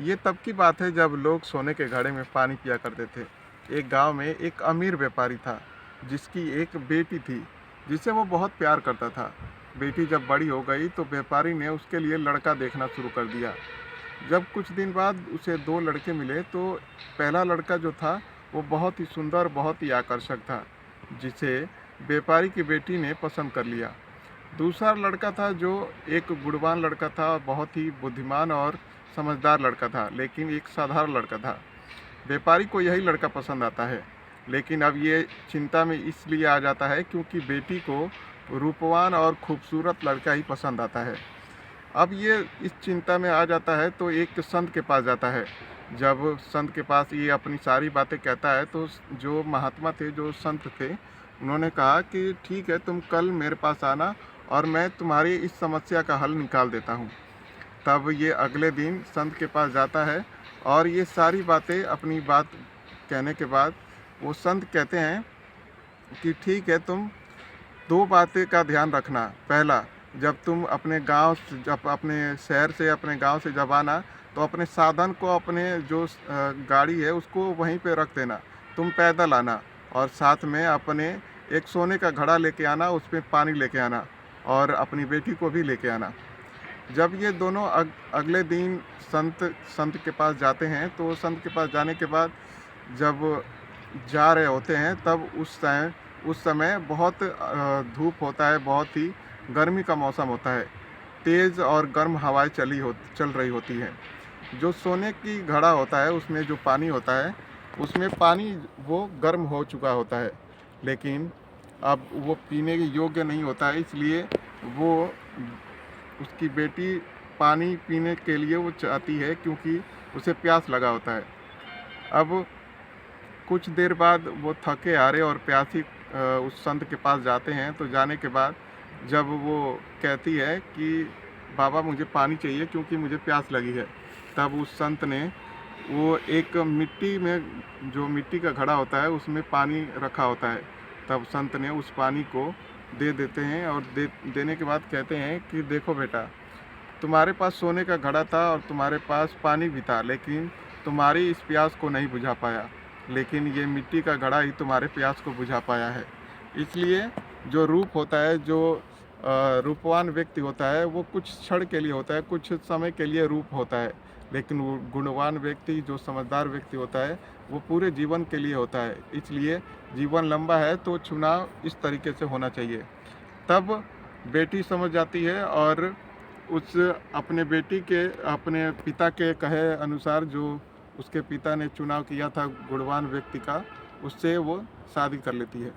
ये तब की बात है जब लोग सोने के घड़े में पानी पिया करते थे। एक गांव में एक अमीर व्यापारी था जिसकी एक बेटी थी जिसे वो बहुत प्यार करता था। बेटी जब बड़ी हो गई तो व्यापारी ने उसके लिए लड़का देखना शुरू कर दिया। जब कुछ दिन बाद उसे दो लड़के मिले तो पहला लड़का जो था वो बहुत ही सुंदर, बहुत ही आकर्षक था, जिसे व्यापारी की बेटी ने पसंद कर लिया। दूसरा लड़का था जो एक गुणवान लड़का था, बहुत ही बुद्धिमान और समझदार लड़का था, लेकिन एक साधारण लड़का था। व्यापारी को यही लड़का पसंद आता है, लेकिन अब ये चिंता में इसलिए आ जाता है क्योंकि बेटी को रूपवान और खूबसूरत लड़का ही पसंद आता है। अब ये इस चिंता में आ जाता है तो एक संत के पास जाता है। जब संत के पास ये अपनी सारी बातें कहता है तो जो महात्मा थे, जो संत थे, उन्होंने कहा कि ठीक है, तुम कल मेरे पास आना और मैं तुम्हारी इस समस्या का हल निकाल देता हूँ। तब ये अगले दिन संत के पास जाता है और ये सारी बातें, अपनी बात कहने के बाद वो संत कहते हैं कि ठीक है, तुम दो बातें का ध्यान रखना। पहला, जब तुम अपने गांव से, जब अपने शहर से, अपने गांव से जब आना तो अपने साधन को, अपने जो गाड़ी है उसको वहीं पे रख देना, तुम पैदल आना और साथ में अपने एक सोने का घड़ा लेके आना, उसमें पानी लेके आना और अपनी बेटी को भी लेके आना। जब ये दोनों अगले दिन संत संत के पास जाते हैं तो संत के पास जाने के बाद जब जा रहे होते हैं तब उस समय बहुत धूप होता है, बहुत ही गर्मी का मौसम होता है। तेज़ और गर्म हवाएं चल रही होती हैं। जो सोने की घड़ा होता है उसमें जो पानी होता है, उसमें पानी वो गर्म हो चुका होता है, लेकिन अब वो पीने के योग्य नहीं होता है। इसलिए वो, उसकी बेटी पानी पीने के लिए वो चाहती है क्योंकि उसे प्यास लगा होता है। अब कुछ देर बाद वो थके हारे और प्यासी उस संत के पास जाते हैं। तो जाने के बाद जब वो कहती है कि बाबा मुझे पानी चाहिए क्योंकि मुझे प्यास लगी है, तब उस संत ने वो एक मिट्टी में, जो मिट्टी का घड़ा होता है उसमें पानी रखा होता है, तब संत ने उस पानी को दे देते हैं और देने के बाद कहते हैं कि देखो बेटा, तुम्हारे पास सोने का घड़ा था और तुम्हारे पास पानी भी था, लेकिन तुम्हारी इस प्यास को नहीं बुझा पाया, लेकिन ये मिट्टी का घड़ा ही तुम्हारे प्यास को बुझा पाया है। इसलिए जो रूप होता है, जो रूपवान व्यक्ति होता है, वो कुछ क्षण के लिए होता है, कुछ समय के लिए रूप होता है, लेकिन वो गुणवान व्यक्ति, जो समझदार व्यक्ति होता है, वो पूरे जीवन के लिए होता है। इसलिए जीवन लंबा है तो चुनाव इस तरीके से होना चाहिए। तब बेटी समझ जाती है और उस अपने बेटी के, अपने पिता के कहे अनुसार, जो उसके पिता ने चुनाव किया था गुणवान व्यक्ति का, उससे वो शादी कर लेती है।